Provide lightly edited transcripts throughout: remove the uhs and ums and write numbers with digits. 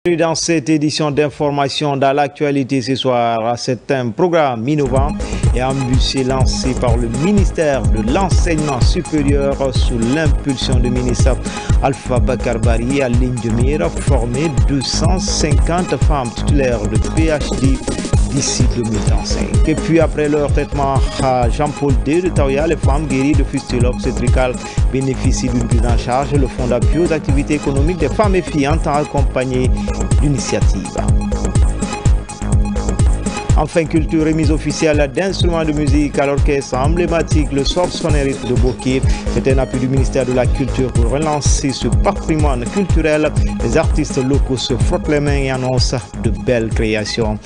Dans cette édition d'information dans l'actualité ce soir, c'est un programme innovant et ambitieux lancé par le ministère de l'Enseignement supérieur sous l'impulsion du ministre Alpha Bakar Barry à ligne de mire, former 250 femmes titulaires de PhD d'ici 2035. Et puis après leur traitement à Jean-Paul II de Taoya, les femmes guéries de fistule obstétricale bénéficient d'une prise en charge. Le Fonds d'appui aux activités économiques des femmes et filles entend accompagner l'initiative. Enfin, culture et mise officielle d'instruments de musique à l'orchestre emblématique, le Sorsonerit de Bokeh. C'est un appui du ministère de la Culture pour relancer ce patrimoine culturel. Les artistes locaux se frottent les mains et annoncent de belles créations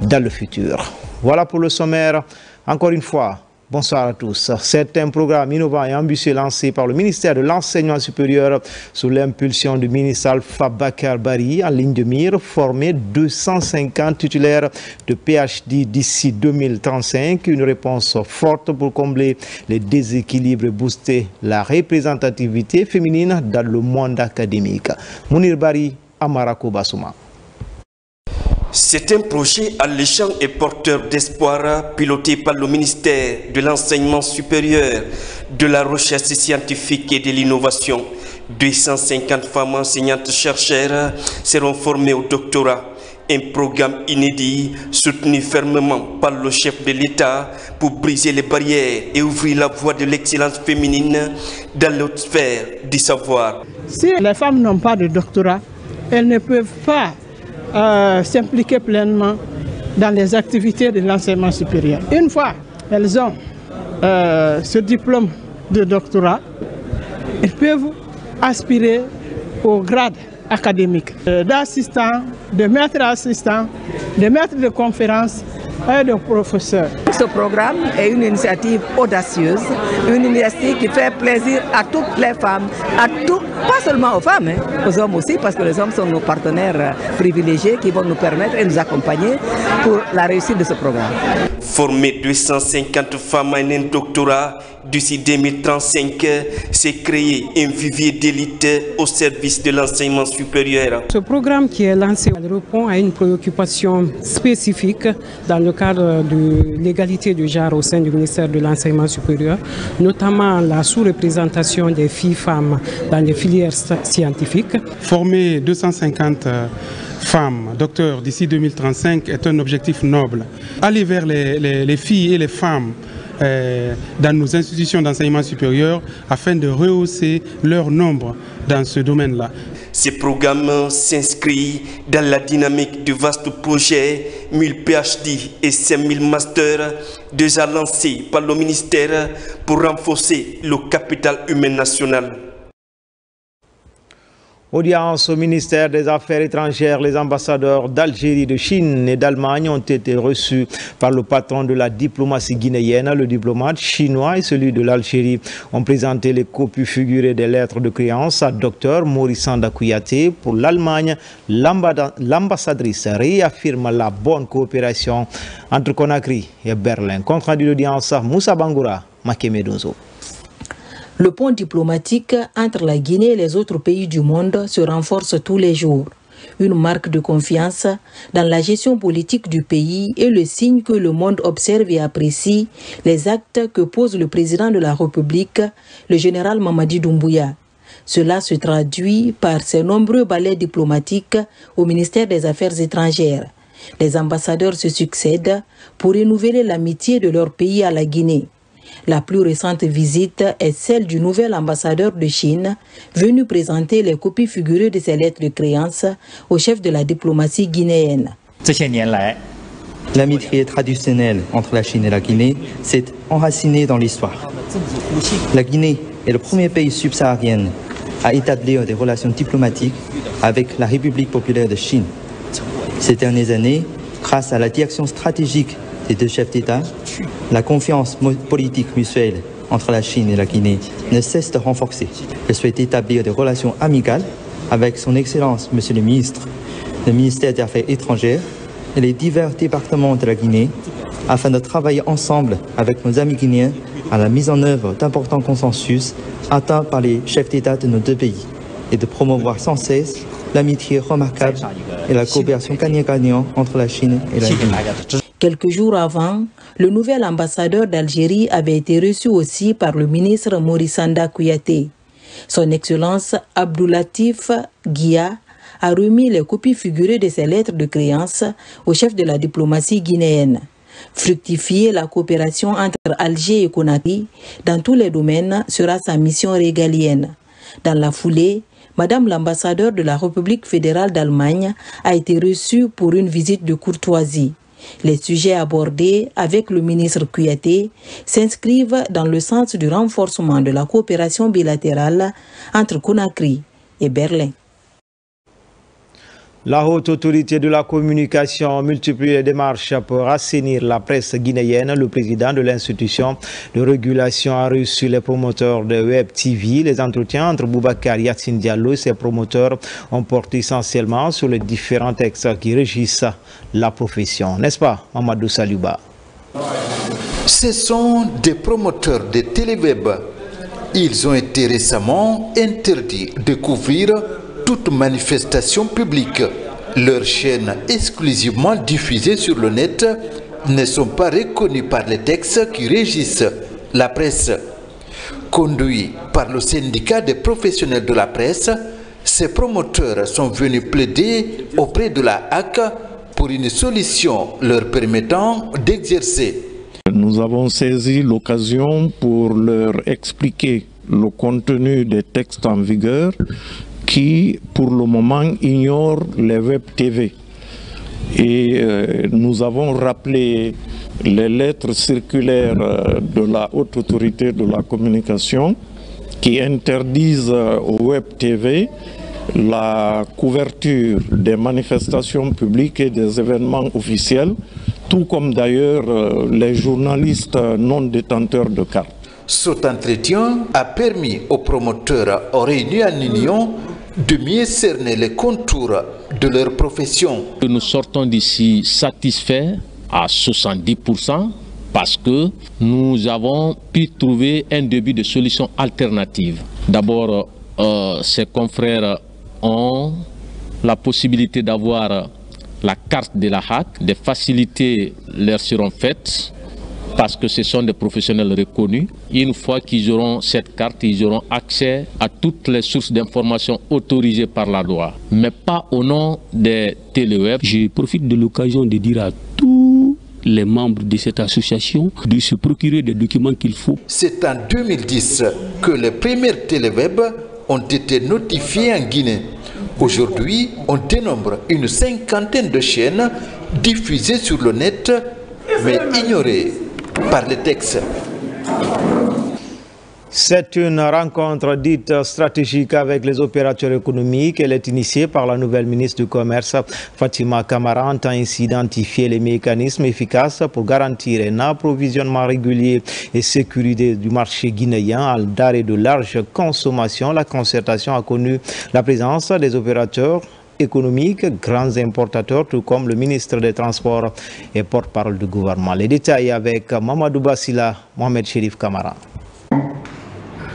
dans le futur. Voilà pour le sommaire. Encore une fois, bonsoir à tous. C'est un programme innovant et ambitieux lancé par le ministère de l'Enseignement supérieur sous l'impulsion du ministre Alpha Bakar Barry en ligne de mire, former 250 titulaires de PhD d'ici 2035. Une réponse forte pour combler les déséquilibres et booster la représentativité féminine dans le monde académique. Mounir Barry, Amarako Bassouma. C'est un projet alléchant et porteur d'espoir piloté par le ministère de l'Enseignement supérieur, de la recherche scientifique et de l'innovation. 250 femmes enseignantes-chercheurs seront formées au doctorat. Un programme inédit soutenu fermement par le chef de l'État pour briser les barrières et ouvrir la voie de l'excellence féminine dans l'autre sphère du savoir. Si les femmes n'ont pas de doctorat, elles ne peuvent pas s'impliquer pleinement dans les activités de l'enseignement supérieur. Une fois elles ont ce diplôme de doctorat, elles peuvent aspirer au grade académique d'assistant, de maître assistant, de maître de conférence et de professeur. Ce programme est une initiative audacieuse, une initiative qui fait plaisir à toutes les femmes, pas seulement aux femmes, aux hommes aussi, parce que les hommes sont nos partenaires privilégiés qui vont nous permettre et nous accompagner pour la réussite de ce programme. Former 250 femmes à un doctorat d'ici 2035, c'est créer un vivier d'élite au service de l'enseignement supérieur. Ce programme qui est lancé répond à une préoccupation spécifique dans le cadre de l'égalité de genre au sein du ministère de l'Enseignement supérieur, notamment la sous-représentation des filles-femmes dans les filières scientifiques. Former 250 femmes docteurs d'ici 2035 est un objectif noble. Aller vers les filles et les femmes dans nos institutions d'enseignement supérieur afin de rehausser leur nombre dans ce domaine-là. Ce programme s'inscrit dans la dynamique du vaste projet 1000 PhD et 5000 masters déjà lancés par le ministère pour renforcer le capital humain national. Audience au ministère des Affaires étrangères, les ambassadeurs d'Algérie, de Chine et d'Allemagne ont été reçus par le patron de la diplomatie guinéenne. Le diplomate chinois et celui de l'Algérie ont présenté les copies figurées des lettres de créance à Dr Maurice Sanda Kouyaté. Pour l'Allemagne, l'ambassadrice réaffirme la bonne coopération entre Conakry et Berlin. Compte rendu d'audience, Moussa Bangoura, Makemedozo. Le pont diplomatique entre la Guinée et les autres pays du monde se renforce tous les jours. Une marque de confiance dans la gestion politique du pays et le signe que le monde observe et apprécie les actes que pose le président de la République, le général Mamadi Doumbouya. Cela se traduit par ses nombreux balais diplomatiques au ministère des Affaires étrangères. Les ambassadeurs se succèdent pour renouveler l'amitié de leur pays à la Guinée. La plus récente visite est celle du nouvel ambassadeur de Chine, venu présenter les copies figurées de ses lettres de créance au chef de la diplomatie guinéenne. L'amitié traditionnelle entre la Chine et la Guinée s'est enracinée dans l'histoire. La Guinée est le premier pays subsaharien à établir des relations diplomatiques avec la République populaire de Chine. Ces dernières années, grâce à la direction stratégique des deux chefs d'État, la confiance politique mutuelle entre la Chine et la Guinée ne cesse de renforcer. Je souhaite établir des relations amicales avec son Excellence, Monsieur le Ministre, le ministère des Affaires étrangères et les divers départements de la Guinée afin de travailler ensemble avec nos amis guinéens à la mise en œuvre d'importants consensus atteints par les chefs d'État de nos deux pays et de promouvoir sans cesse l'amitié remarquable et la coopération gagnant-gagnant entre la Chine et la Guinée. Quelques jours avant, le nouvel ambassadeur d'Algérie avait été reçu aussi par le ministre Maurice Sanda Kouyaté. Son Excellence Abdoulatif Guia a remis les copies figurées de ses lettres de créance au chef de la diplomatie guinéenne. Fructifier la coopération entre Alger et Conakry dans tous les domaines sera sa mission régalienne. Dans la foulée, Madame l'ambassadeur de la République fédérale d'Allemagne a été reçue pour une visite de courtoisie. Les sujets abordés avec le ministre Kouyaté s'inscrivent dans le sens du renforcement de la coopération bilatérale entre Conakry et Berlin. La haute autorité de la communication multiplie les démarches pour assainir la presse guinéenne. Le président de l'institution de régulation a reçu les promoteurs de Web TV. Les entretiens entre Boubacar Yassine Diallo et ses promoteurs ont porté essentiellement sur les différents textes qui régissent la profession. N'est-ce pas, Mamadou Saliouba? Ce sont des promoteurs de Téléweb. Ils ont été récemment interdits de couvrir toute manifestation publique. Leurs chaînes exclusivement diffusées sur le net ne sont pas reconnues par les textes qui régissent la presse. Conduits par le syndicat des professionnels de la presse, ces promoteurs sont venus plaider auprès de la HAC pour une solution leur permettant d'exercer. Nous avons saisi l'occasion pour leur expliquer le contenu des textes en vigueur qui, pour le moment, ignorent les Web TV. Et nous avons rappelé les lettres circulaires de la haute autorité de la communication qui interdisent au Web TV la couverture des manifestations publiques et des événements officiels, tout comme d'ailleurs les journalistes non détenteurs de cartes. Cet entretien a permis aux promoteurs réunis en union de mieux cerner les contours de leur profession. Nous sortons d'ici satisfaits à 70% parce que nous avons pu trouver un début de solution alternative. D'abord, ces confrères ont la possibilité d'avoir la carte de la HAC, des facilités leur seront faites parce que ce sont des professionnels reconnus. Une fois qu'ils auront cette carte, ils auront accès à toutes les sources d'informations autorisées par la loi, mais pas au nom des téléweb. Je profite de l'occasion de dire à tous les membres de cette association de se procurer des documents qu'il faut. C'est en 2010 que les premières téléweb ont été notifiées en Guinée. Aujourd'hui, on dénombre une cinquantaine de chaînes diffusées sur le net, mais ignorées par les textes. C'est une rencontre dite stratégique avec les opérateurs économiques. Elle est initiée par la nouvelle ministre du Commerce, Fatima Camara, entend ainsi identifier les mécanismes efficaces pour garantir un approvisionnement régulier et sécurisé du marché guinéen à d'arrêt de large consommation. La concertation a connu la présence des opérateurs économiques, grands importateurs, tout comme le ministre des Transports et porte-parole du gouvernement. Les détails avec Mamadou Bassila, Mohamed Chérif Camara.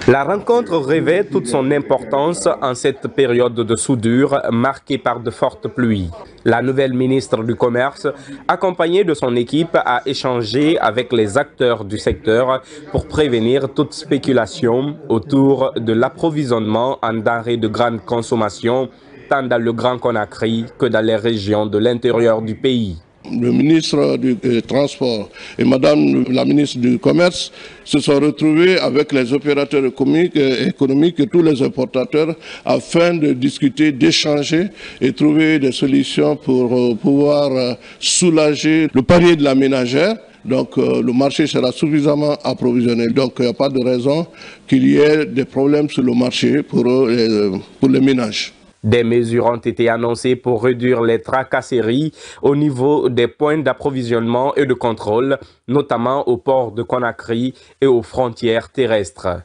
La rencontre revêt toute son importance en cette période de soudure marquée par de fortes pluies. La nouvelle ministre du Commerce, accompagnée de son équipe, a échangé avec les acteurs du secteur pour prévenir toute spéculation autour de l'approvisionnement en denrées de grande consommation, tant dans le Grand Conakry que dans les régions de l'intérieur du pays. Le ministre du Transport et Madame la ministre du Commerce se sont retrouvés avec les opérateurs économiques et tous les importateurs afin de discuter, d'échanger et trouver des solutions pour pouvoir soulager le panier de la ménagère. Donc le marché sera suffisamment approvisionné. Donc il n'y a pas de raison qu'il y ait des problèmes sur le marché pour les ménages. Des mesures ont été annoncées pour réduire les tracasseries au niveau des points d'approvisionnement et de contrôle, notamment au port de Conakry et aux frontières terrestres.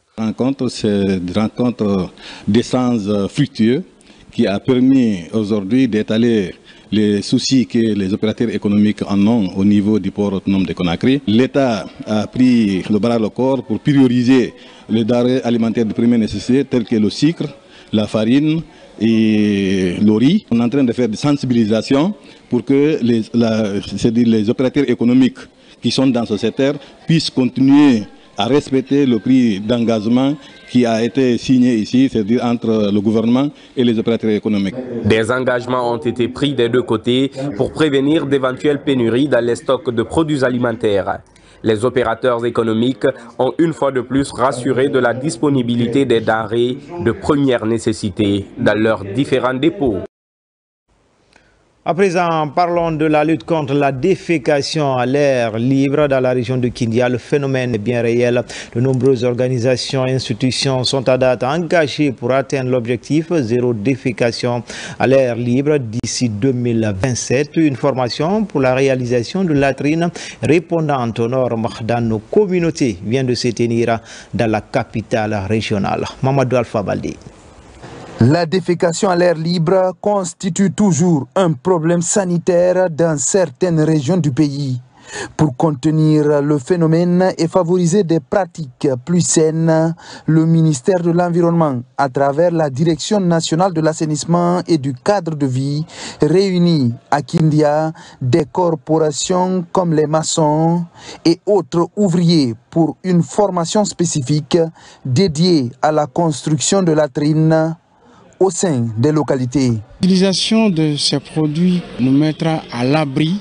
C'est une rencontre d'essence fructueux qui a permis aujourd'hui d'étaler les soucis que les opérateurs économiques en ont au niveau du port autonome de Conakry. L'État a pris le bras au corps pour prioriser les denrées alimentaires de première nécessité telles que le sucre, la farine et Lori. On est en train de faire des sensibilisations pour que les opérateurs économiques qui sont dans ce secteur puissent continuer à respecter le prix d'engagement qui a été signé ici, c'est-à-dire entre le gouvernement et les opérateurs économiques. Des engagements ont été pris des deux côtés pour prévenir d'éventuelles pénuries dans les stocks de produits alimentaires. Les opérateurs économiques ont une fois de plus rassuré de la disponibilité des denrées de première nécessité dans leurs différents dépôts. À présent, parlons de la lutte contre la défécation à l'air libre dans la région de Kindia. Le phénomène est bien réel. De nombreuses organisations et institutions sont à date engagées pour atteindre l'objectif zéro défécation à l'air libre d'ici 2027. Une formation pour la réalisation de latrines répondantes aux normes dans nos communautés vient de se tenir dans la capitale régionale. Mamadou Alpha Baldé. La défécation à l'air libre constitue toujours un problème sanitaire dans certaines régions du pays. Pour contenir le phénomène et favoriser des pratiques plus saines, le ministère de l'Environnement, à travers la Direction nationale de l'assainissement et du cadre de vie, réunit à Kindia des corporations comme les maçons et autres ouvriers pour une formation spécifique dédiée à la construction de latrines au sein des localités. L'utilisation de ces produits nous mettra à l'abri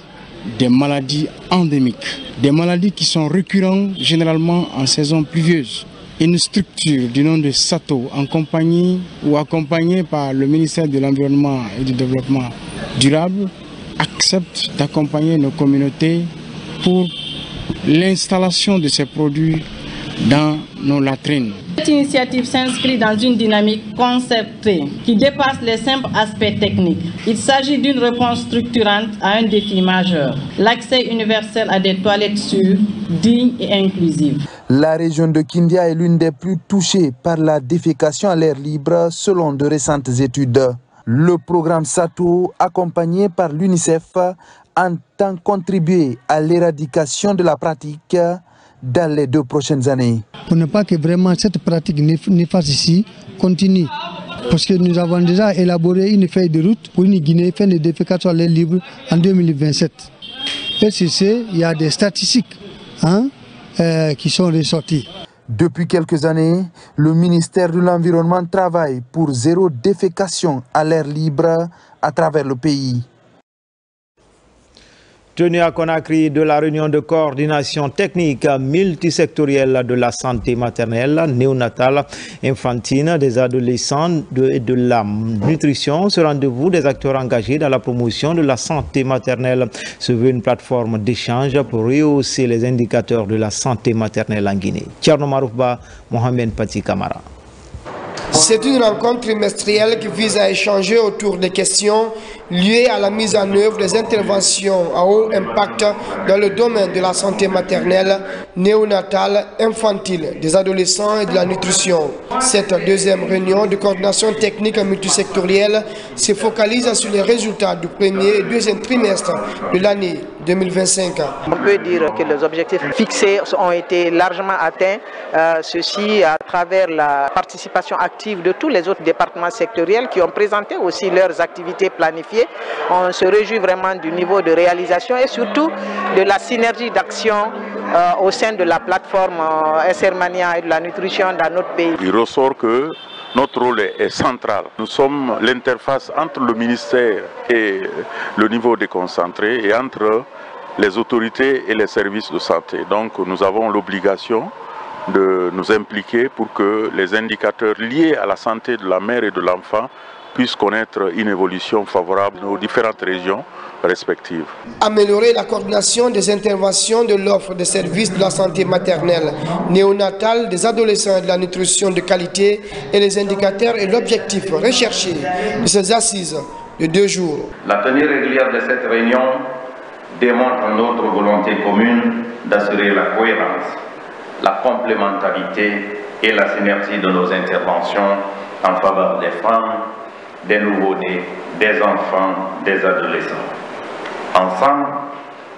des maladies endémiques, des maladies qui sont récurrentes généralement en saison pluvieuse. Une structure du nom de SATO, en compagnie ou accompagnée par le ministère de l'Environnement et du Développement durable, accepte d'accompagner nos communautés pour l'installation de ces produits dans nos latrines. Cette initiative s'inscrit dans une dynamique concertée qui dépasse les simples aspects techniques. Il s'agit d'une réponse structurante à un défi majeur, l'accès universel à des toilettes sûres, dignes et inclusives. La région de Kindia est l'une des plus touchées par la défécation à l'air libre selon de récentes études. Le programme SATO, accompagné par l'UNICEF, entend contribuer à l'éradication de la pratique dans les 2 prochaines années. Pour ne pas que vraiment cette pratique néfaste ici continue. Parce que nous avons déjà élaboré une feuille de route pour une Guinée fin de défécation à l'air libre en 2027. Et il y a des statistiques qui sont ressorties. Depuis quelques années, le ministère de l'Environnement travaille pour zéro défécation à l'air libre à travers le pays. Tenu à Conakry de la réunion de coordination technique multisectorielle de la santé maternelle, néonatale, infantile, des adolescents et de la nutrition. Ce rendez-vous des acteurs engagés dans la promotion de la santé maternelle se veut une plateforme d'échange pour rehausser les indicateurs de la santé maternelle en Guinée. Tcherno Maroufba, Mohamed Pati Kamara. C'est une rencontre trimestrielle qui vise à échanger autour des questions liées à la mise en œuvre des interventions à haut impact dans le domaine de la santé maternelle, néonatale, infantile, des adolescents et de la nutrition. Cette deuxième réunion de coordination technique multisectorielle se focalise sur les résultats du premier et deuxième trimestre de l'année 2025. On peut dire que les objectifs fixés ont été largement atteints, ceci à travers la participation active de tous les autres départements sectoriels qui ont présenté aussi leurs activités planifiées. On se réjouit vraiment du niveau de réalisation et surtout de la synergie d'action au sein de la plateforme SRMania et de la nutrition dans notre pays. Il ressort que notre rôle est central. Nous sommes l'interface entre le ministère et le niveau déconcentré et entre les autorités et les services de santé. Donc nous avons l'obligation de nous impliquer pour que les indicateurs liés à la santé de la mère et de l'enfant puissent connaître une évolution favorable dans nos différentes régions respectives. Améliorer la coordination des interventions de l'offre de services de la santé maternelle, néonatale, des adolescents et de la nutrition de qualité et les indicateurs et l'objectif recherché de ces assises de 2 jours. La tenue régulière de cette réunion démontre notre volonté commune d'assurer la cohérence, la complémentarité et la synergie de nos interventions en faveur des femmes, des nouveau-nés, des enfants, des adolescents. Ensemble,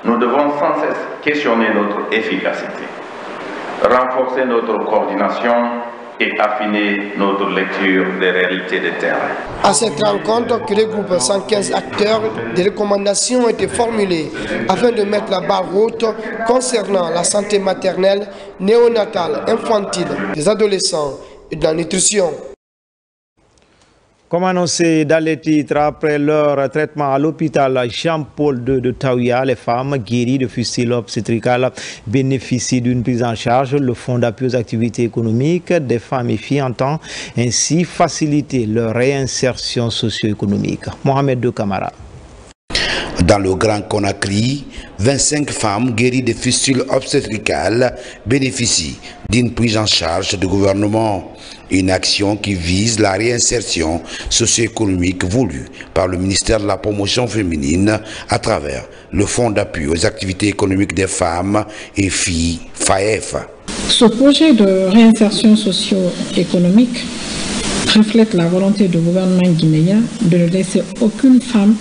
nous devons sans cesse questionner notre efficacité, renforcer notre coordination et affiner notre lecture des réalités de terrain. À cette rencontre qui regroupe 115 acteurs, des recommandations ont été formulées afin de mettre la barre haute concernant la santé maternelle, néonatale, infantile, des adolescents et de la nutrition. Comme annoncé dans les titres, après leur traitement à l'hôpital Jean-Paul II de Taouya, les femmes guéries de fistule obstétricale bénéficient d'une prise en charge. Le Fonds d'appui aux activités économiques des femmes et filles entend ainsi faciliter leur réinsertion socio-économique. Mohamed De Camara. Dans le Grand Conakry, 25 femmes guéries de fistules obstétricales bénéficient d'une prise en charge du gouvernement. Une action qui vise la réinsertion socio-économique voulue par le ministère de la Promotion féminine à travers le Fonds d'appui aux activités économiques des femmes et filles, FAEF. Ce projet de réinsertion socio-économique reflète la volonté du gouvernement guinéen de ne laisser aucune femme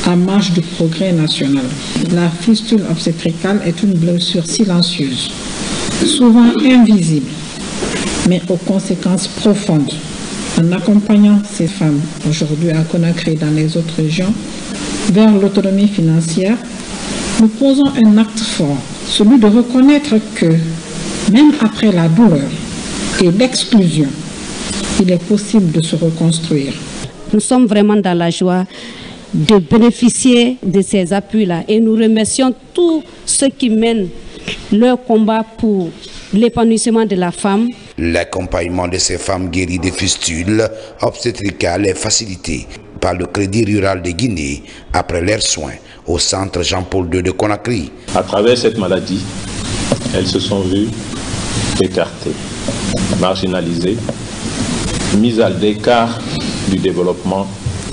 à marge du progrès national. La fistule obstétricale est une blessure silencieuse, souvent invisible, mais aux conséquences profondes. En accompagnant ces femmes aujourd'hui à Conakry et dans les autres régions vers l'autonomie financière, nous posons un acte fort, celui de reconnaître que même après la douleur et l'exclusion, il est possible de se reconstruire. Nous sommes vraiment dans la joie de bénéficier de ces appuis-là et nous remercions tous ceux qui mènent leur combat pour l'épanouissement de la femme. L'accompagnement de ces femmes guéries de fistules obstétricales est facilité par le Crédit Rural de Guinée après leurs soins au centre Jean-Paul II de Conakry. À travers cette maladie, elles se sont vues écartées, marginalisées, mises à l'écart du développement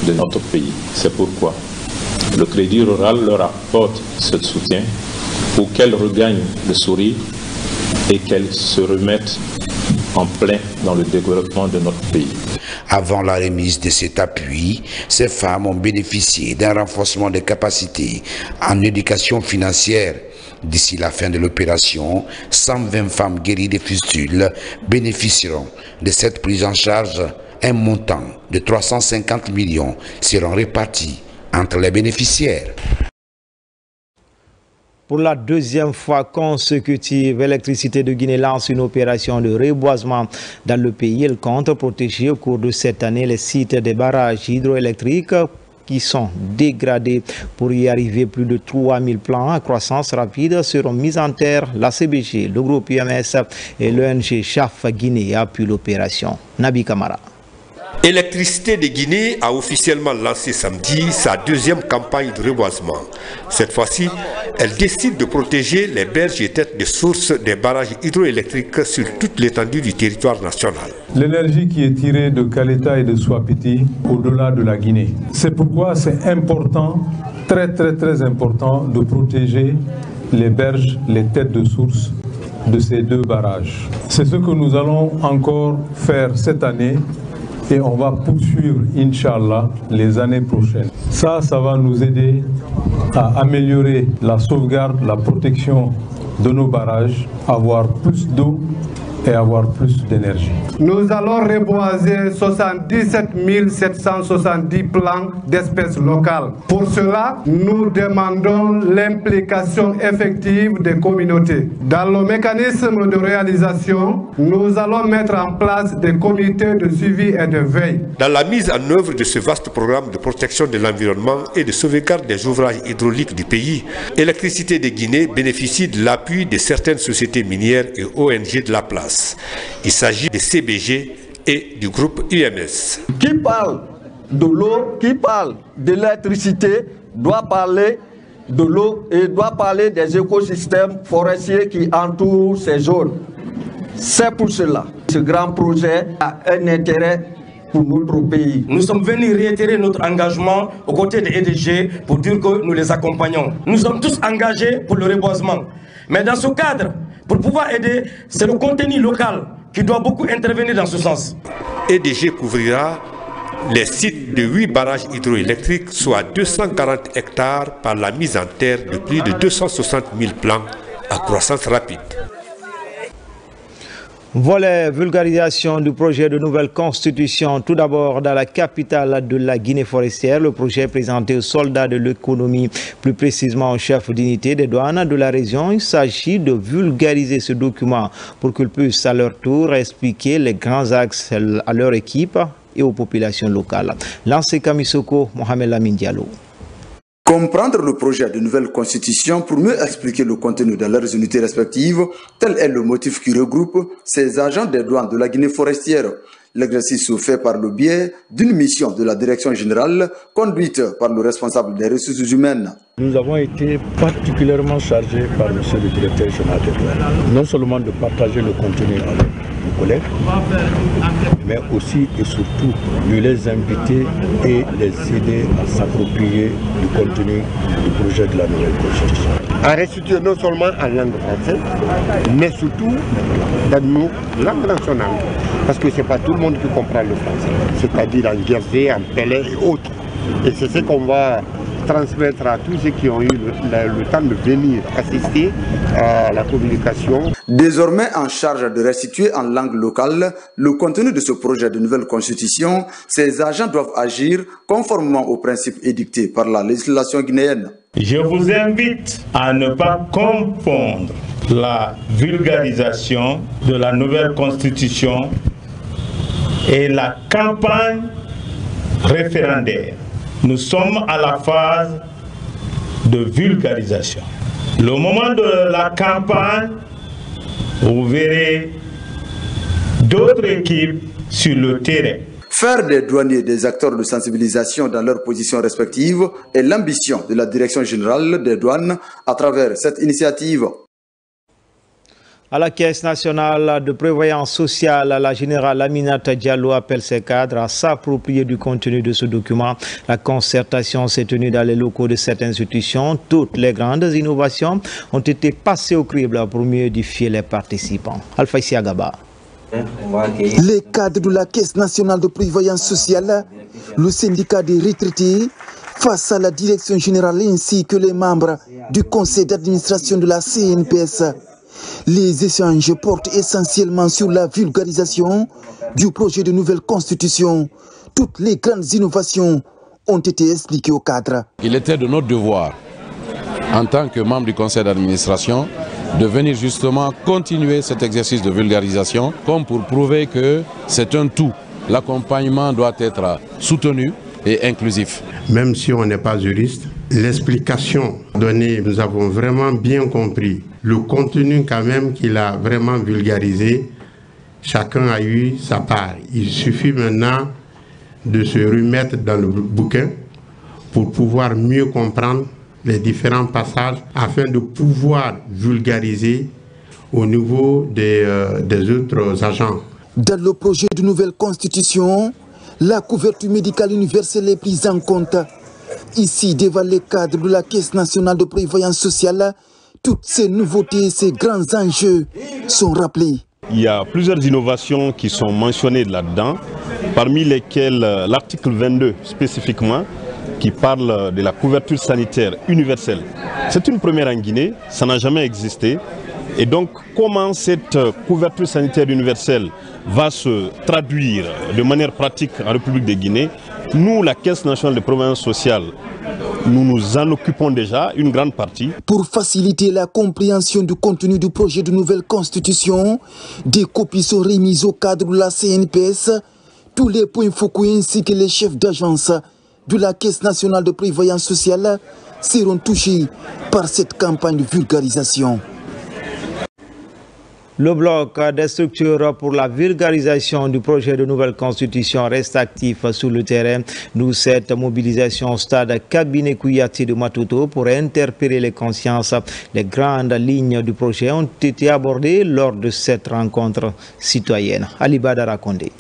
de notre pays. C'est pourquoi le Crédit Rural leur apporte ce soutien pour qu'elles regagnent le sourire et qu'elles se remettent en plein dans le développement de notre pays. Avant la remise de cet appui, ces femmes ont bénéficié d'un renforcement des capacités en éducation financière. D'ici la fin de l'opération, 120 femmes guéries de fistules bénéficieront de cette prise en charge. Un montant de 350 millions seront répartis entre les bénéficiaires. Pour la deuxième fois consécutive, Électricité de Guinée lance une opération de reboisement dans le pays. Elle compte protéger au cours de cette année les sites des barrages hydroélectriques qui sont dégradés. Pour y arriver, plus de 3000 plants à croissance rapide seront mis en terre. La CBG, le groupe UMS et l'ONG CHAF Guinée appuient l'opération. Nabi Kamara. Électricité de Guinée a officiellement lancé samedi sa deuxième campagne de reboisement. Cette fois-ci, elle décide de protéger les berges et têtes de source des barrages hydroélectriques sur toute l'étendue du territoire national. L'énergie qui est tirée de Caleta et de Swapiti au-delà de la Guinée. C'est pourquoi c'est important, très important, de protéger les berges, les têtes de source de ces deux barrages. C'est ce que nous allons encore faire cette année. Et on va poursuivre, Inch'Allah, les années prochaines. Ça va nous aider à améliorer la sauvegarde, la protection de nos barrages, avoir plus d'eau et avoir plus d'énergie. Nous allons reboiser 77 770 plants d'espèces locales. Pour cela, nous demandons l'implication effective des communautés. Dans le mécanisme de réalisation, nous allons mettre en place des comités de suivi et de veille. Dans la mise en œuvre de ce vaste programme de protection de l'environnement et de sauvegarde des ouvrages hydrauliques du pays, Électricité de Guinée bénéficie de l'appui de certaines sociétés minières et ONG de la place. Il s'agit des CBG et du groupe UMS. Qui parle de l'eau, qui parle de l'électricité, doit parler de l'eau et doit parler des écosystèmes forestiers qui entourent ces zones. C'est pour cela que ce grand projet a un intérêt pour notre pays. Nous sommes venus réitérer notre engagement aux côtés des EDG pour dire que nous les accompagnons. Nous sommes tous engagés pour le reboisement. Mais dans ce cadre, pour pouvoir aider, c'est le contenu local qui doit beaucoup intervenir dans ce sens. EDG couvrira les sites de 8 barrages hydroélectriques, soit 240 hectares, par la mise en terre de plus de 260 000 plants à croissance rapide. Volet vulgarisation du projet de nouvelle constitution. Tout d'abord, dans la capitale de la Guinée forestière, le projet présenté aux soldats de l'économie, plus précisément au chef d'unité des douanes de la région. Il s'agit de vulgariser ce document pour qu'ils puissent à leur tour expliquer les grands axes à leur équipe et aux populations locales. Lancé Kamisoko, Mohamed Lamine Diallo. Comprendre le projet de nouvelle constitution pour mieux expliquer le contenu dans leurs unités respectives, tel est le motif qui regroupe ces agents des douanes de la Guinée forestière. L'exercice se fait par le biais d'une mission de la direction générale conduite par le responsable des ressources humaines. Nous avons été particulièrement chargés par M. le directeur général des douanes, non seulement de partager le contenu avec nos collègues, mais aussi et surtout de les inviter et les aider à s'approprier du contenu du projet de la nouvelle constitution. À restituer non seulement en langue française, mais surtout dans nos langues nationales. Parce que ce n'est pas tout le monde qui comprend le français, c'est-à-dire en guerre, en pelé et autres. Et c'est ce qu'on va transmettre à tous ceux qui ont eu le temps de venir assister à la communication. Désormais en charge de restituer en langue locale le contenu de ce projet de nouvelle constitution, ces agents doivent agir conformément aux principes édictés par la législation guinéenne. Je vous invite à ne pas confondre la vulgarisation de la nouvelle constitution et la campagne référendaire. Nous sommes à la phase de vulgarisation. Le moment de la campagne, vous verrez d'autres équipes sur le terrain. Faire des douaniers des acteurs de sensibilisation dans leurs positions respectives est l'ambition de la Direction générale des douanes à travers cette initiative. À la Caisse nationale de prévoyance sociale, la générale Aminata Diallo appelle ses cadres à s'approprier du contenu de ce document. La concertation s'est tenue dans les locaux de cette institution. Toutes les grandes innovations ont été passées au crible pour mieux édifier les participants. Alpha Isiagaba. Les cadres de la Caisse nationale de prévoyance sociale, le syndicat des retraités, face à la direction générale ainsi que les membres du conseil d'administration de la CNPS. Les échanges portent essentiellement sur la vulgarisation du projet de nouvelle constitution. Toutes les grandes innovations ont été expliquées aux cadres. Il était de notre devoir, en tant que membre du conseil d'administration, de venir justement continuer cet exercice de vulgarisation, comme pour prouver que c'est un tout. L'accompagnement doit être soutenu et inclusif. Même si on n'est pas juriste, l'explication donnée, nous avons vraiment bien compris. Le contenu quand même qu'il a vraiment vulgarisé, chacun a eu sa part. Il suffit maintenant de se remettre dans le bouquin pour pouvoir mieux comprendre les différents passages afin de pouvoir vulgariser au niveau des autres agents. Dans le projet de nouvelle constitution, la couverture médicale universelle est prise en compte. Ici, devant les cadres de la Caisse nationale de prévoyance sociale, toutes ces nouveautés, ces grands enjeux sont rappelés. Il y a plusieurs innovations qui sont mentionnées là-dedans, parmi lesquelles l'article 22 spécifiquement, qui parle de la couverture sanitaire universelle. C'est une première en Guinée, ça n'a jamais existé. Et donc, comment cette couverture sanitaire universelle va se traduire de manière pratique en République de Guinée? Nous, la Caisse nationale de prévoyance sociale, nous nous en occupons déjà, une grande partie. Pour faciliter la compréhension du contenu du projet de nouvelle constitution, des copies sont remises au cadre de la CNPS. Tous les points focaux ainsi que les chefs d'agence de la Caisse nationale de prévoyance sociale seront touchés par cette campagne de vulgarisation. Le bloc des structures pour la vulgarisation du projet de nouvelle constitution reste actif sur le terrain. D'où cette mobilisation au stade Kabiné Kouyati de Matoto pour interpeller les consciences. Les grandes lignes du projet ont été abordées lors de cette rencontre citoyenne. Ali Badara Kondé.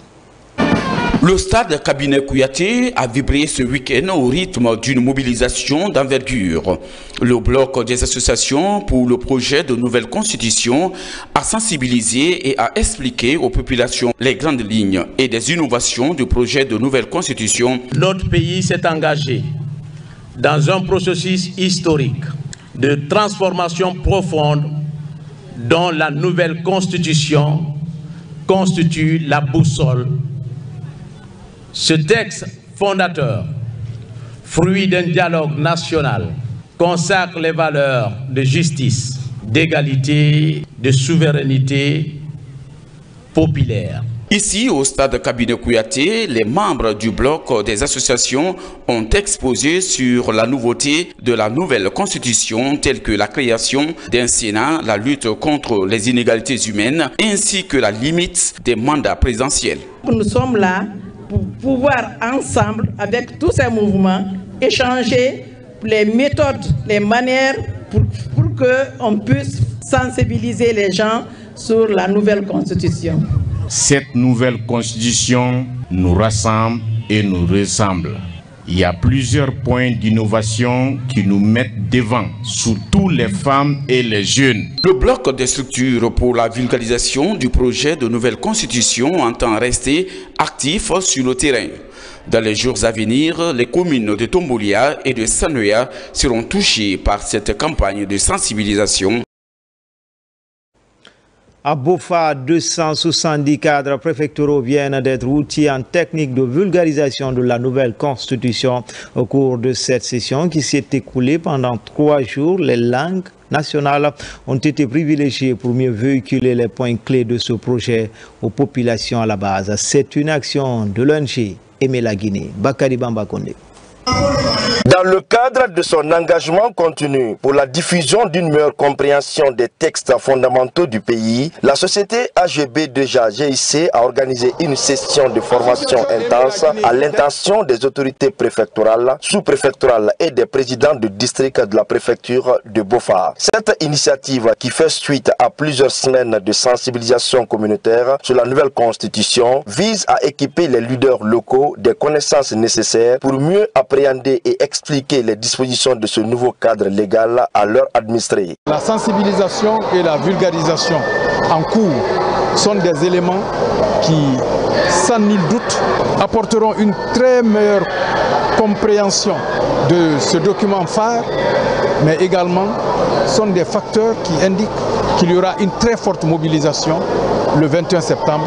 Le stade Kabiné Kouyati a vibré ce week-end au rythme d'une mobilisation d'envergure. Le bloc des associations pour le projet de nouvelle constitution a sensibilisé et a expliqué aux populations les grandes lignes et des innovations du projet de nouvelle constitution. Notre pays s'est engagé dans un processus historique de transformation profonde dont la nouvelle constitution constitue la boussole. Ce texte fondateur, fruit d'un dialogue national, consacre les valeurs de justice, d'égalité, de souveraineté populaire. Ici, au stade Cabinet Kouyaté, les membres du bloc des associations ont exposé sur la nouveauté de la nouvelle constitution, telle que la création d'un Sénat, la lutte contre les inégalités humaines, ainsi que la limite des mandats présidentiels. Nous sommes là pour pouvoir ensemble, avec tous ces mouvements, échanger les méthodes, les manières pour qu'on puisse sensibiliser les gens sur la nouvelle constitution. Cette nouvelle constitution nous rassemble et nous ressemble. Il y a plusieurs points d'innovation qui nous mettent devant, surtout les femmes et les jeunes. Le bloc des structures pour la vulgarisation du projet de nouvelle constitution entend rester actif sur le terrain. Dans les jours à venir, les communes de Tombolia et de Sanoya seront touchées par cette campagne de sensibilisation. À Bofa, 270 cadres préfectoraux viennent d'être outillés en technique de vulgarisation de la nouvelle constitution. Au cours de cette session qui s'est écoulée pendant 3 jours, les langues nationales ont été privilégiées pour mieux véhiculer les points clés de ce projet aux populations à la base. C'est une action de l'ONG Aimer la Guinée. Bakari Bambakonde. Dans le cadre de son engagement continu pour la diffusion d'une meilleure compréhension des textes fondamentaux du pays, la société AGB déjà GIC a organisé une session de formation intense à l'intention des autorités préfectorales, sous-préfectorales et des présidents de district de la préfecture de Bofa. Cette initiative, qui fait suite à plusieurs semaines de sensibilisation communautaire sur la nouvelle constitution, vise à équiper les leaders locaux des connaissances nécessaires pour mieux appréhender et expliquer les dispositions de ce nouveau cadre légal à leurs administrés. La sensibilisation et la vulgarisation en cours sont des éléments qui, sans nul doute, apporteront une très meilleure compréhension de ce document phare, mais également sont des facteurs qui indiquent qu'il y aura une très forte mobilisation le 21 septembre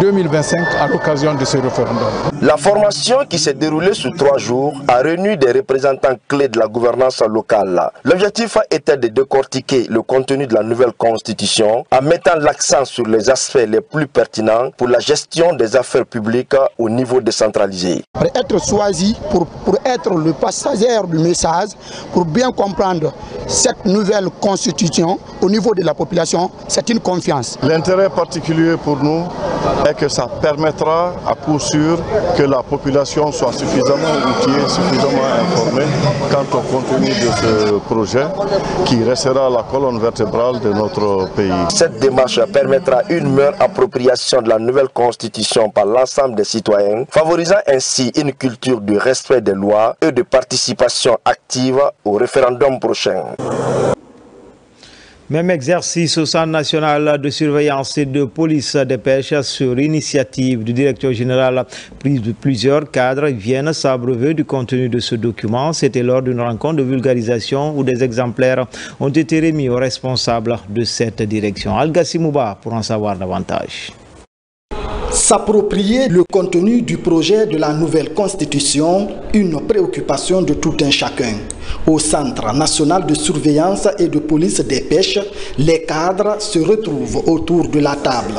2025 à l'occasion de ce référendum. La formation qui s'est déroulée sur 3 jours a réuni des représentants clés de la gouvernance locale. L'objectif était de décortiquer le contenu de la nouvelle constitution en mettant l'accent sur les aspects les plus pertinents pour la gestion des affaires publiques au niveau décentralisé. Pour être choisi, pour être le passager du message, pour bien comprendre cette nouvelle constitution au niveau de la population, c'est une confiance. L'intérêt particulier pour nous est que ça permettra à coup sûr que la population soit suffisamment outillée, suffisamment informée quant au contenu de ce projet qui restera la colonne vertébrale de notre pays. Cette démarche permettra une meilleure appropriation de la nouvelle constitution par l'ensemble des citoyens, favorisant ainsi une culture du respect des lois et de participation active au référendum prochain. Même exercice au Centre national de surveillance et de police des pêches sur initiative du directeur général. Plusieurs cadres viennent s'abreuver du contenu de ce document. C'était lors d'une rencontre de vulgarisation où des exemplaires ont été remis aux responsables de cette direction. Al-Gassi Mouba pour en savoir davantage. S'approprier le contenu du projet de la nouvelle constitution, une préoccupation de tout un chacun. Au Centre national de surveillance et de police des pêches, les cadres se retrouvent autour de la table.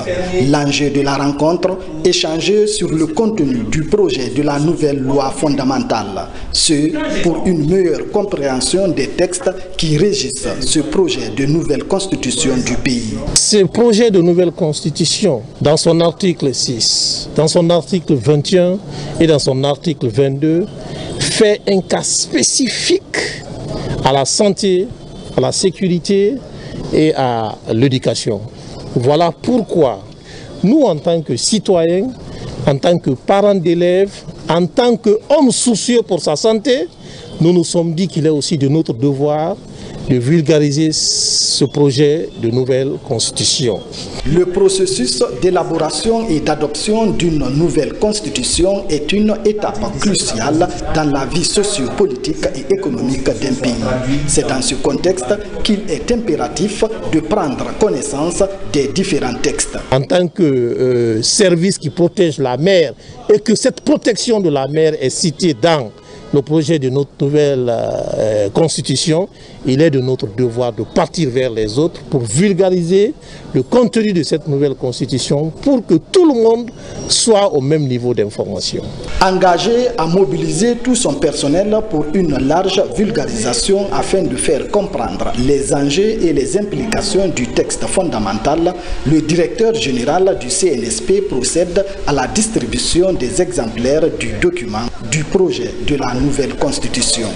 L'enjeu de la rencontre, échanger sur le contenu du projet de la nouvelle loi fondamentale. Ce, pour une meilleure compréhension des textes qui régissent ce projet de nouvelle constitution du pays. Ce projet de nouvelle constitution, dans son article 6, dans son article 21 et dans son article 22, fait un cas spécifique à la santé, à la sécurité et à l'éducation. Voilà pourquoi nous, en tant que citoyens, en tant que parents d'élèves, en tant qu'hommes soucieux pour sa santé, nous nous sommes dit qu'il est aussi de notre devoir de vulgariser ce projet de nouvelle constitution. Le processus d'élaboration et d'adoption d'une nouvelle constitution est une étape cruciale dans la vie sociopolitique et économique d'un pays. C'est dans ce contexte qu'il est impératif de prendre connaissance des différents textes. En tant que service qui protège la mer et que cette protection de la mer est citée dans le projet de notre nouvelle constitution, il est de notre devoir de partir vers les autres pour vulgariser le contenu de cette nouvelle constitution pour que tout le monde soit au même niveau d'information. Engagé à mobiliser tout son personnel pour une large vulgarisation afin de faire comprendre les enjeux et les implications du texte fondamental, le directeur général du CNSP procède à la distribution des exemplaires du document du projet de la nouvelle constitution.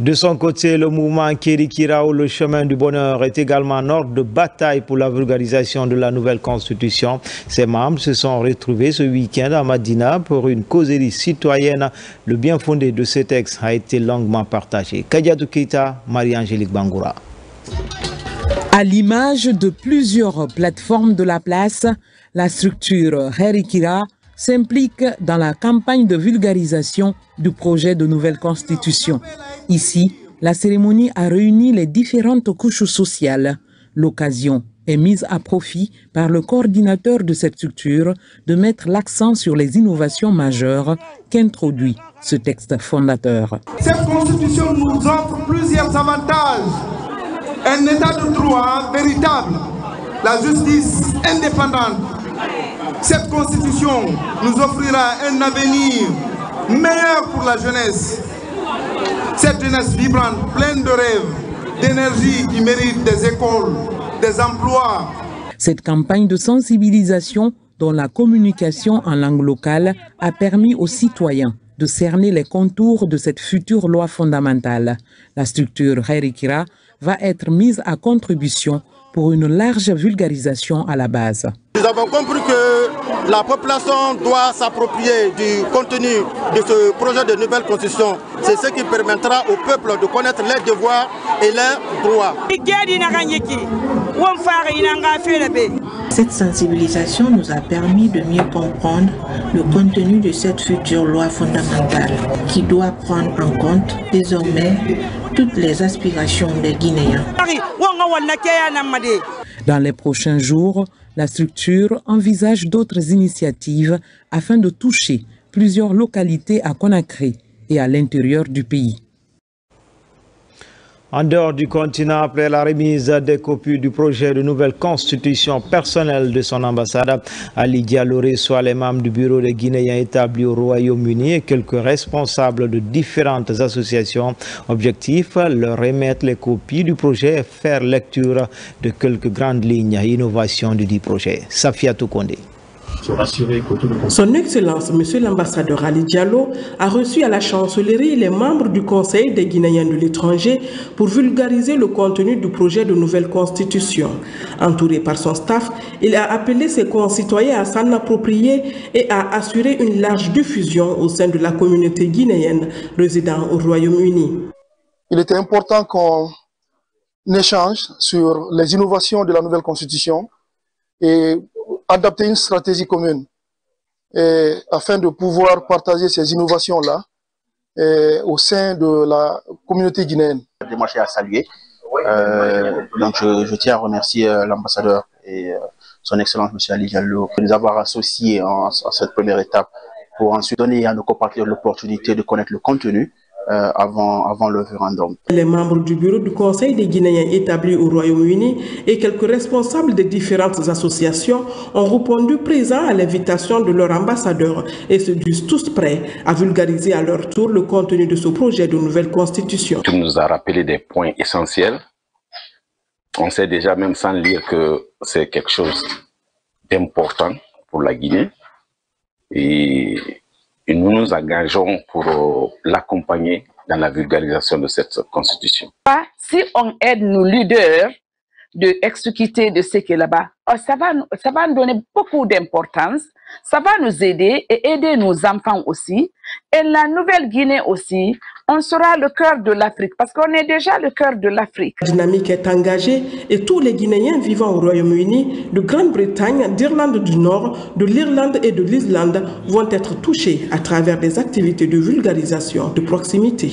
De son côté, le mouvement Kirikirao, le chemin du bonheur, est également en ordre de bataille pour la vulgarisation de la nouvelle constitution. Ses membres se sont retrouvés ce week-end à Madina pour une causerie citoyenne. Le bien fondé de ce texte a été longuement partagé. Kadiatou Keita, Marie-Angélique Bangoura. À l'image de plusieurs plateformes de la place, la structure Herikira s'implique dans la campagne de vulgarisation du projet de nouvelle constitution. Ici, la cérémonie a réuni les différentes couches sociales. L'occasion est mise à profit par le coordinateur de cette structure de mettre l'accent sur les innovations majeures qu'introduit ce texte fondateur. Cette constitution nous offre plusieurs avantages. Un état de droit véritable, la justice indépendante. Cette constitution nous offrira un avenir meilleur pour la jeunesse. Cette jeunesse vibrante, pleine de rêves, d'énergie qui mérite des écoles, des emplois. Cette campagne de sensibilisation dont la communication en langue locale a permis aux citoyens de cerner les contours de cette future loi fondamentale. La structure Herikira va être mise à contribution pour une large vulgarisation à la base. Nous avons compris que la population doit s'approprier du contenu de ce projet de nouvelle constitution. C'est ce qui permettra au peuple de connaître leurs devoirs et leurs droits. Cette sensibilisation nous a permis de mieux comprendre le contenu de cette future loi fondamentale qui doit prendre en compte désormais toutes les aspirations des Guinéens. Dans les prochains jours, la structure envisage d'autres initiatives afin de toucher plusieurs localités à Conakry et à l'intérieur du pays. En dehors du continent, après la remise des copies du projet de nouvelle constitution personnelle de son ambassade, Ali Diallo reçoit les membres du bureau des Guinéens établis au Royaume-Uni et quelques responsables de différentes associations. Objectif, leur remettre les copies du projet et faire lecture de quelques grandes lignes et innovations du dit projet. Safia Toukonde. Son Excellence, Monsieur l'ambassadeur Ali Diallo, a reçu à la chancellerie les membres du Conseil des Guinéens de l'étranger pour vulgariser le contenu du projet de nouvelle constitution. Entouré par son staff, il a appelé ses concitoyens à s'en approprier et à assurer une large diffusion au sein de la communauté guinéenne résidant au Royaume-Uni. Il était important qu'on échange sur les innovations de la nouvelle constitution et adapter une stratégie commune afin de pouvoir partager ces innovations-là au sein de la communauté guinéenne. Moi, j'ai à saluer. Donc, je tiens à remercier l'ambassadeur et son Excellence M. Ali Diallo de nous avoir associés à cette première étape pour ensuite donner à nos compatriotes l'opportunité de connaître le contenu avant le référendum. Les membres du bureau du Conseil des Guinéens établis au Royaume-Uni et quelques responsables des différentes associations ont répondu présents à l'invitation de leur ambassadeur et se disent tous prêts à vulgariser à leur tour le contenu de ce projet de nouvelle constitution. Tu nous as rappelé des points essentiels. On sait déjà même sans lire que c'est quelque chose d'important pour la Guinée et nous nous engageons pour l'accompagner dans la vulgarisation de cette constitution. Si on aide nos leaders d'exécuter de ce qui est là-bas. Ça va nous donner beaucoup d'importance. Ça va nous aider et aider nos enfants aussi. Et la Nouvelle-Guinée aussi, on sera le cœur de l'Afrique parce qu'on est déjà le cœur de l'Afrique. La dynamique est engagée et tous les Guinéens vivant au Royaume-Uni, de Grande-Bretagne, d'Irlande du Nord, de l'Irlande et de l'Islande vont être touchés à travers des activités de vulgarisation de proximité.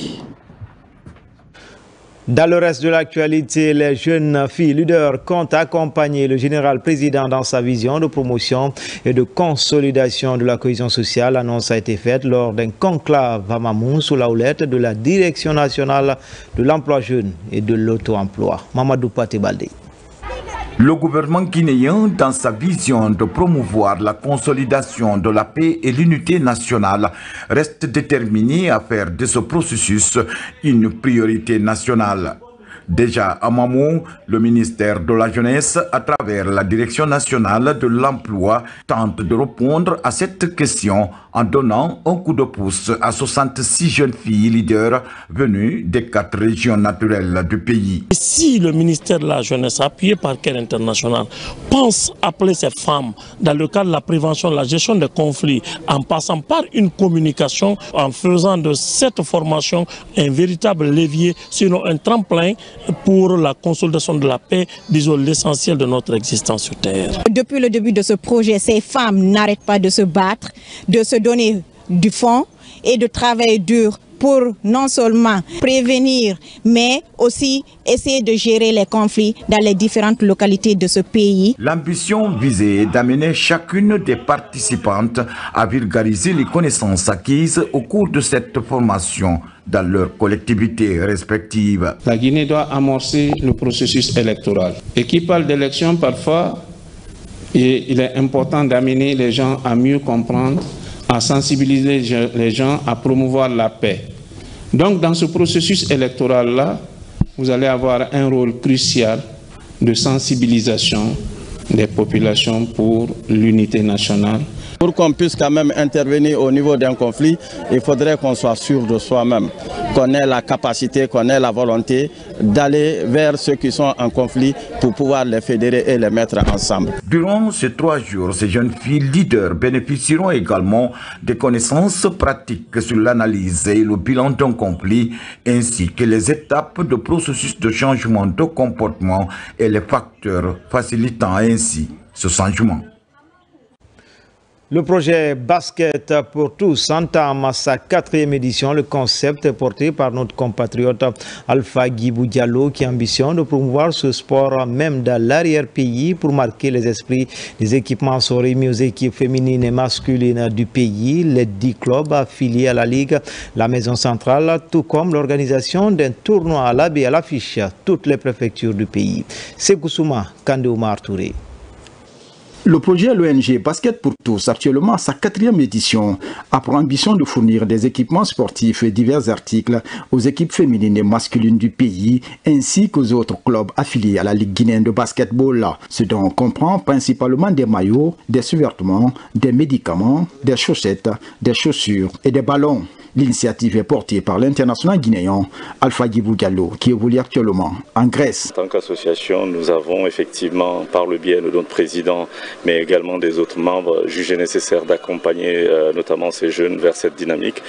Dans le reste de l'actualité, les jeunes filles leaders comptent accompagner le général président dans sa vision de promotion et de consolidation de la cohésion sociale. L'annonce a été faite lors d'un conclave à Mamou sous la houlette de la Direction nationale de l'emploi jeune et de l'auto-emploi. Mamadou Paté Baldé. Le gouvernement guinéen, dans sa vision de promouvoir la consolidation de la paix et l'unité nationale, reste déterminé à faire de ce processus une priorité nationale. Déjà à Mamou, le ministère de la Jeunesse, à travers la Direction nationale de l'emploi, tente de répondre à cette question en donnant un coup de pouce à 66 jeunes filles leaders venues des 4 régions naturelles du pays. Si le ministère de la Jeunesse, appuyé par CARE International, pense appeler ces femmes dans le cadre de la prévention, de la gestion des conflits, en passant par une communication, en faisant de cette formation un véritable levier, sinon un tremplin pour la consolidation de la paix, disons l'essentiel de notre existence sur Terre. Depuis le début de ce projet, ces femmes n'arrêtent pas de se battre, de se donner du fond et de travailler dur pour non seulement prévenir, mais aussi essayer de gérer les conflits dans les différentes localités de ce pays. L'ambition visée d'amener chacune des participantes à vulgariser les connaissances acquises au cours de cette formation dans leurs collectivités respectives. La Guinée doit amorcer le processus électoral. Et qui parle d'élection parfois, il est important d'amener les gens à mieux comprendre, à sensibiliser les gens à promouvoir la paix. Donc dans ce processus électoral-là, vous allez avoir un rôle crucial de sensibilisation des populations pour l'unité nationale. Pour qu'on puisse quand même intervenir au niveau d'un conflit, il faudrait qu'on soit sûr de soi-même, qu'on ait la capacité, qu'on ait la volonté d'aller vers ceux qui sont en conflit pour pouvoir les fédérer et les mettre ensemble. Durant ces 3 jours, ces jeunes filles leaders bénéficieront également des connaissances pratiques sur l'analyse et le bilan d'un conflit, ainsi que les étapes de processus de changement de comportement et les facteurs facilitant ainsi ce changement. Le projet Basket pour tous entame sa 4e édition. Le concept est porté par notre compatriote Alpha Guibou Diallo qui ambitionne de promouvoir ce sport même dans l'arrière-pays pour marquer les esprits. Les équipements sont remis aux équipes féminines et masculines du pays, les 10 clubs affiliés à la Ligue, la Maison Centrale, tout comme l'organisation d'un tournoi à la baie à l'affiche toutes les préfectures du pays. Sekousouma Kande Oumar Touré. Le projet l'ONG Basket pour tous, actuellement à sa 4e édition, a pour ambition de fournir des équipements sportifs et divers articles aux équipes féminines et masculines du pays, ainsi qu'aux autres clubs affiliés à la Ligue guinéenne de basketball. Ce dont comprend principalement des maillots, des sous-vêtements, des médicaments, des chaussettes, des chaussures et des ballons. L'initiative est portée par l'international guinéen Alpha Guibou Diallo qui évolue actuellement en Grèce. En tant qu'association, nous avons effectivement, par le biais de notre président, mais également des autres membres, jugé nécessaire d'accompagner notamment ces jeunes vers cette dynamique.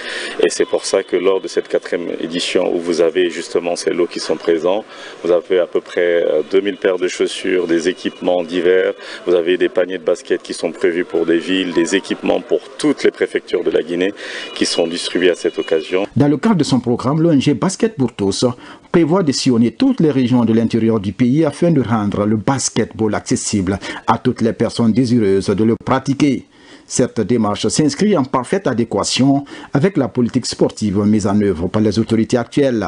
Et c'est pour ça que lors de cette 4e édition où vous avez justement ces lots qui sont présents, vous avez à peu près 2000 paires de chaussures, des équipements divers, vous avez des paniers de basket qui sont prévus pour des villes, des équipements pour toutes les préfectures de la Guinée qui sont distribués à cette occasion. Dans le cadre de son programme, l'ONG Basket pour tous prévoit de sillonner toutes les régions de l'intérieur du pays afin de rendre le basketball accessible à toutes les personnes désireuses de le pratiquer. Cette démarche s'inscrit en parfaite adéquation avec la politique sportive mise en œuvre par les autorités actuelles.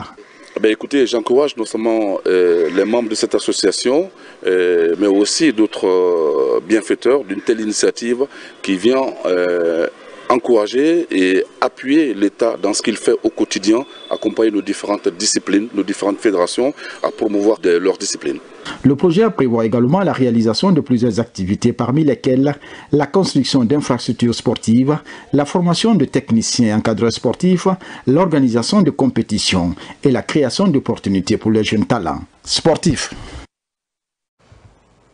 Écoutez, j'encourage non seulement les membres de cette association, mais aussi d'autres bienfaiteurs d'une telle initiative qui vient encourager et appuyer l'État dans ce qu'il fait au quotidien, accompagner nos différentes disciplines, nos différentes fédérations à promouvoir leurs disciplines. Le projet prévoit également la réalisation de plusieurs activités, parmi lesquelles la construction d'infrastructures sportives, la formation de techniciens et encadreurs sportifs, l'organisation de compétitions et la création d'opportunités pour les jeunes talents sportifs.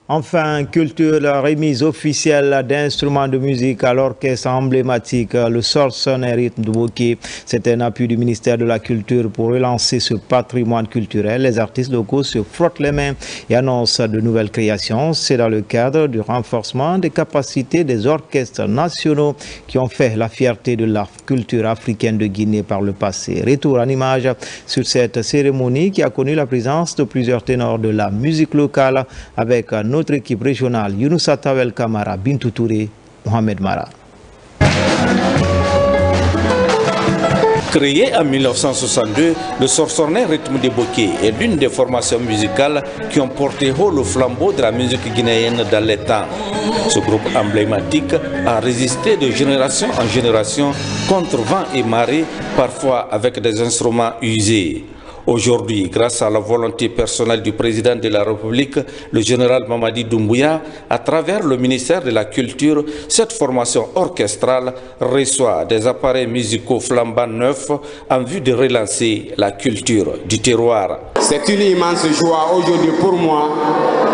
Enfin, culture, la remise officielle d'instruments de musique à l'orchestre emblématique, le Sorson et rythme de Bokeh. C'est un appui du ministère de la Culture pour relancer ce patrimoine culturel. Les artistes locaux se frottent les mains et annoncent de nouvelles créations. C'est dans le cadre du renforcement des capacités des orchestres nationaux qui ont fait la fierté de la culture africaine de Guinée par le passé. Retour en image sur cette cérémonie qui a connu la présence de plusieurs ténors de la musique locale avec notre équipe régionale, Younoussa Tawel Kamara, Bintou Touré, Mohamed Mara. Créé en 1962, le Sorsornais Rythme de Bokeh est l'une des formations musicales qui ont porté haut le flambeau de la musique guinéenne dans les temps. Ce groupe emblématique a résisté de génération en génération contre vent et marée, parfois avec des instruments usés. Aujourd'hui, grâce à la volonté personnelle du président de la République, le général Mamadi Doumbouya, à travers le ministère de la Culture, cette formation orchestrale reçoit des appareils musicaux flambants neufs en vue de relancer la culture du terroir. C'est une immense joie aujourd'hui pour moi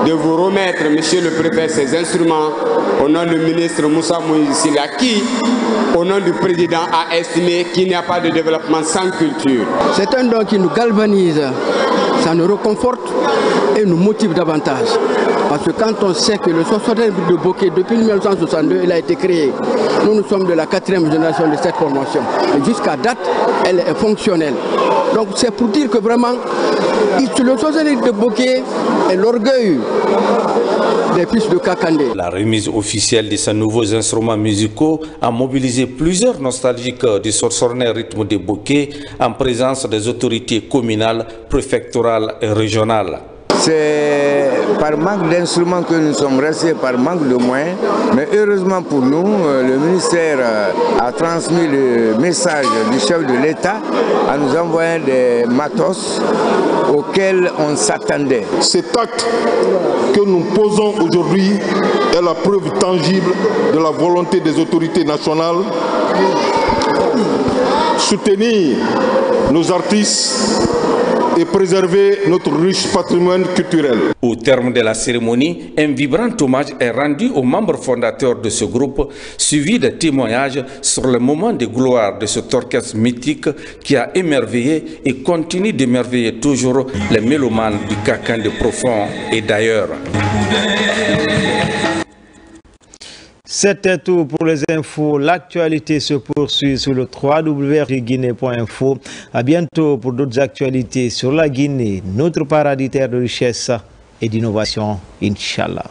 de vous remettre, monsieur le préfet, ces instruments au nom du ministre Moussa Moïse Silla qui, au nom du président, a estimé qu'il n'y a pas de développement sans culture. C'est un don qui nous galvanise, ça nous réconforte et nous motive davantage. Parce que quand on sait que le Sorsornais de Bokeh, depuis 1962, il a été créé, nous sommes de la 4e génération de cette formation. Et jusqu'à date, elle est fonctionnelle. Donc c'est pour dire que vraiment, le Sorsornais de Bokeh est l'orgueil des fils de Kakandé. La remise officielle de ces nouveaux instruments musicaux a mobilisé plusieurs nostalgiques du Sorsornais Rythme de Bokeh en présence des autorités communales, préfectorales et régionales. C'est par manque d'instruments que nous sommes restés, par manque de moyens. Mais heureusement pour nous, le ministère a transmis le message du chef de l'État en nous envoyant des matos auxquels on s'attendait. Cet acte que nous posons aujourd'hui est la preuve tangible de la volonté des autorités nationales. Soutenir nos artistes et préserver notre riche patrimoine culturel. Au terme de la cérémonie, un vibrant hommage est rendu aux membres fondateurs de ce groupe, suivi de témoignages sur le moment de gloire de cet orchestre mythique qui a émerveillé et continue d'émerveiller toujours les mélomanes du Kakandé profond et d'ailleurs. C'était tout pour les infos. L'actualité se poursuit sur le www.guinée.info. À bientôt pour d'autres actualités sur la Guinée, notre paradis terre de richesse et d'innovation, Inch'Allah.